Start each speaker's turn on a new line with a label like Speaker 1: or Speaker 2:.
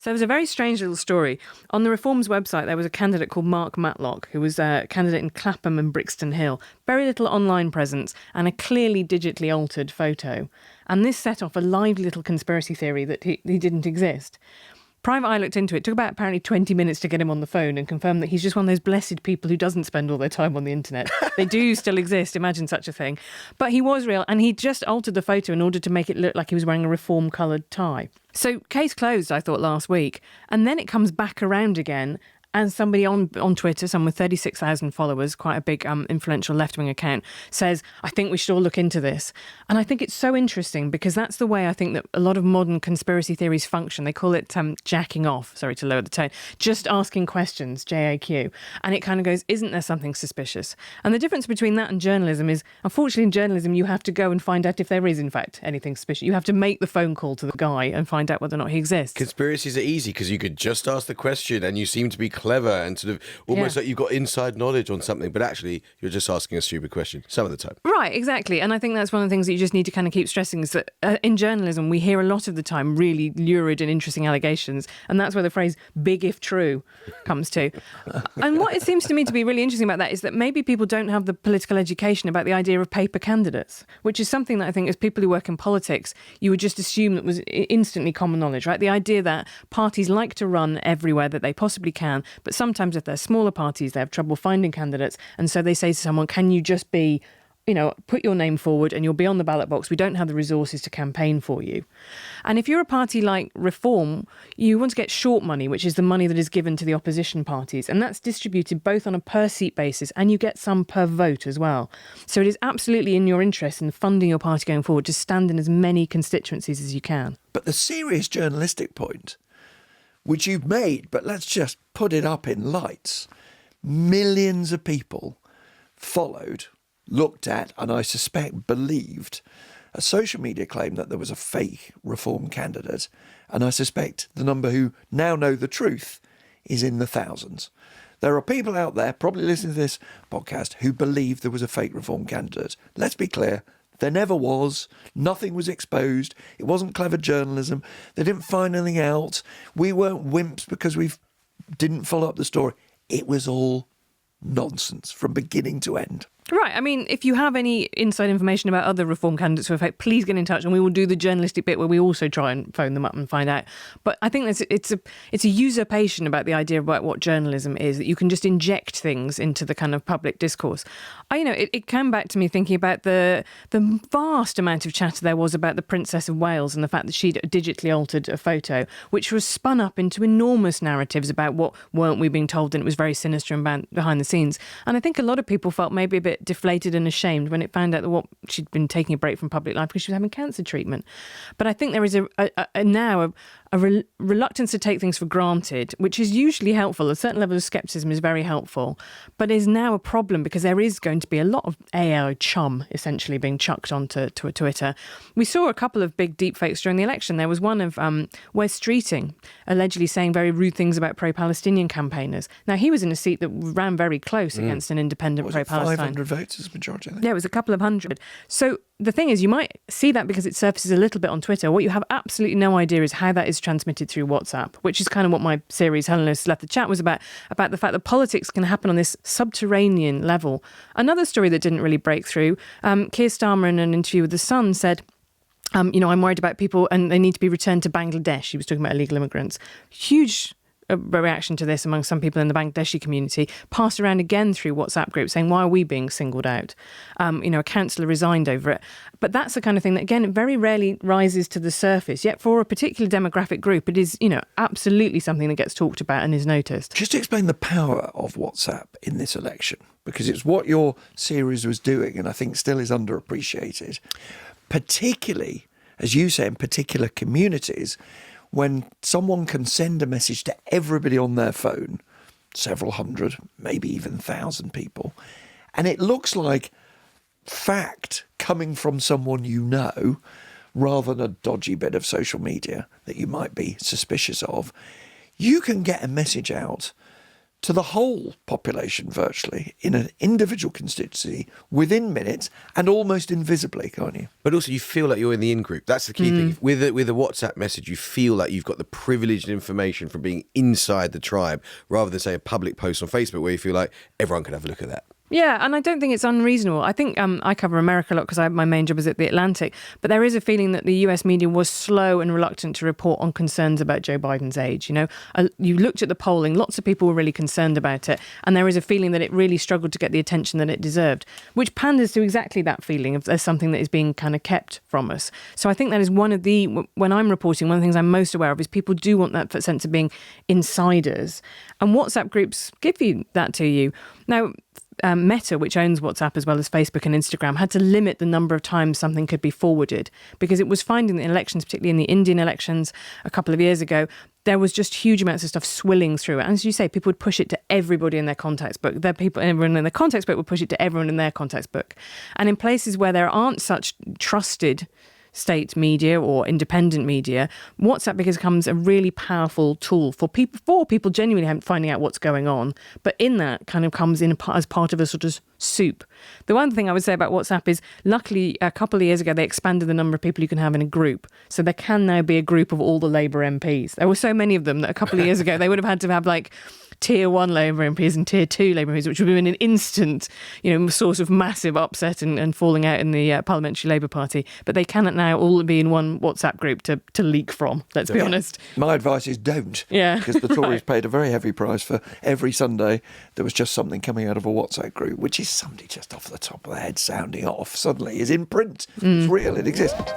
Speaker 1: So it was a very strange little story. On the Reform's website, there was a candidate called Mark Matlock, who was a candidate in Clapham and Brixton Hill. Very little online presence and a clearly digitally altered photo. And this set off a lively little conspiracy theory that he didn't exist. Private Eye looked into it. It took about apparently 20 minutes to get him on the phone and confirm that he's just one of those blessed people who doesn't spend all their time on the internet. They do still exist, imagine such a thing. But he was real, and he just altered the photo in order to make it look like he was wearing a Reform-coloured tie. So case closed, I thought, last week. And then it comes back around again. And somebody on Twitter, someone with 36,000 followers, quite a big influential left-wing account, says, I think we should all look into this. And I think it's so interesting because that's the way I think that a lot of modern conspiracy theories function. They call it jacking off, sorry to lower the tone, just asking questions, JAQ. And it kind of goes, isn't there something suspicious? And the difference between that and journalism is, unfortunately, in journalism, you have to go and find out if there is, in fact, anything suspicious. You have to make the phone call to the guy and find out whether or not he exists.
Speaker 2: Conspiracies are easy because you could just ask the question and you seem to be clever and sort of almost like you've got inside knowledge on something, but actually you're just asking a stupid question some of the time.
Speaker 1: Right, exactly. And I think that's one of the things that you just need to kind of keep stressing is that in journalism, we hear a lot of the time really lurid and interesting allegations. And that's where the phrase big if true comes to. And what it seems to me to be really interesting about that is that maybe people don't have the political education about the idea of paper candidates, which is something that I think as people who work in politics, you would just assume that was instantly common knowledge, right? The idea that parties like to run everywhere that they possibly can, but sometimes if they're smaller parties, they have trouble finding candidates. And so they say to someone, can you just be, put your name forward and you'll be on the ballot box. We don't have the resources to campaign for you. And if you're a party like Reform, you want to get short money, which is the money that is given to the opposition parties. And that's distributed both on a per seat basis and you get some per vote as well. So it is absolutely in your interest in funding your party going forward to stand in as many constituencies as you can.
Speaker 3: But the serious journalistic point, which you've made, but let's just put it up in lights. Millions of people followed, looked at, and I suspect believed a social media claim that there was a fake Reform candidate. And I suspect the number who now know the truth is in the thousands. There are people out there, probably listening to this podcast, who believe there was a fake Reform candidate. Let's be clear. There never was. Nothing was exposed. It wasn't clever journalism. They didn't find anything out. We weren't wimps because we didn't follow up the story. It was all nonsense from beginning to end.
Speaker 1: Right. I mean, if you have any inside information about other Reform candidates for effect, please get in touch and we will do the journalistic bit where we also try and phone them up and find out. But I think it's a usurpation about the idea about what journalism is, that you can just inject things into the kind of public discourse. It came back to me thinking about the vast amount of chatter there was about the Princess of Wales and the fact that she'd digitally altered a photo, which was spun up into enormous narratives about what weren't we being told, and it was very sinister and behind the scenes. And I think a lot of people felt maybe a bit deflated and ashamed when it found out that she'd been taking a break from public life because she was having cancer treatment. But I think there is now a reluctance to take things for granted, which is usually helpful. A certain level of scepticism is very helpful, but is now a problem because there is going to be a lot of AI chum essentially being chucked onto Twitter. We saw a couple of big deepfakes during the election. There was one of Wes Streeting allegedly saying very rude things about pro-Palestinian campaigners. Now, he was in a seat that ran very close against an independent pro-Palestine.
Speaker 3: 500 votes as majority, I think.
Speaker 1: Yeah, it was a couple of hundred. So the thing is, you might see that because it surfaces a little bit on Twitter. What you have absolutely no idea is how that is transmitted through WhatsApp, which is kind of what my series, Helen left the chat, was about the fact that politics can happen on this subterranean level. Another story that didn't really break through, Keir Starmer in an interview with The Sun said, I'm worried about people and they need to be returned to Bangladesh. He was talking about illegal immigrants. Huge reaction to this among some people in the Bangladeshi community, passed around again through WhatsApp groups saying, why are we being singled out? A councillor resigned over it. But that's the kind of thing that, again, very rarely rises to the surface. Yet for a particular demographic group, it is, absolutely something that gets talked about and is noticed.
Speaker 3: Just to explain the power of WhatsApp in this election, because it's what your series was doing and I think still is underappreciated, particularly, as you say, in particular communities, when someone can send a message to everybody on their phone, several hundred, maybe even 1,000 people, and it looks like fact coming from someone you know, rather than a dodgy bit of social media that you might be suspicious of, you can get a message out to the whole population virtually in an individual constituency within minutes and almost invisibly, can't you?
Speaker 2: But also you feel like you're in the in-group. That's the key thing. With a WhatsApp message, you feel like you've got the privileged information from being inside the tribe rather than, say, a public post on Facebook where you feel like everyone can have a look at that.
Speaker 1: Yeah, and I don't think it's unreasonable. I think I cover America a lot because my main job is at the Atlantic, but there is a feeling that the US media was slow and reluctant to report on concerns about Joe Biden's age. You know, you looked at the polling, lots of people were really concerned about it, and there is a feeling that it really struggled to get the attention that it deserved, which panders to exactly that feeling of there's something that is being kind of kept from us. So I think that is one of the, when I'm reporting, one of the things I'm most aware of is people do want that sense of being insiders, and WhatsApp groups give you that to you. Now, Meta, which owns WhatsApp as well as Facebook and Instagram, had to limit the number of times something could be forwarded because it was finding that in elections, particularly in the Indian elections a couple of years ago, there was just huge amounts of stuff swilling through it. And as you say, people would push it to everybody in their contacts book. Everyone in their contacts book would push it to everyone in their contacts book. And in places where there aren't such trusted state media or independent media, WhatsApp becomes a really powerful tool for people genuinely finding out what's going on. But in that kind of comes in as part of a sort of soup. The one thing I would say about WhatsApp is, luckily, a couple of years ago, they expanded the number of people you can have in a group. So there can now be a group of all the Labour MPs. There were so many of them that a couple of years ago, they would have had to have like Tier 1 Labour MPs and Tier 2 Labour MPs, which would have been an instant, source of massive upset and falling out in the Parliamentary Labour Party. But they cannot now all be in one WhatsApp group to leak from, let's be honest.
Speaker 3: My advice is don't.
Speaker 1: Yeah.
Speaker 3: Because the Tories paid a very heavy price for every Sunday there was just something coming out of a WhatsApp group, which is somebody just off the top of their head sounding off, suddenly is in print. It's real, it exists.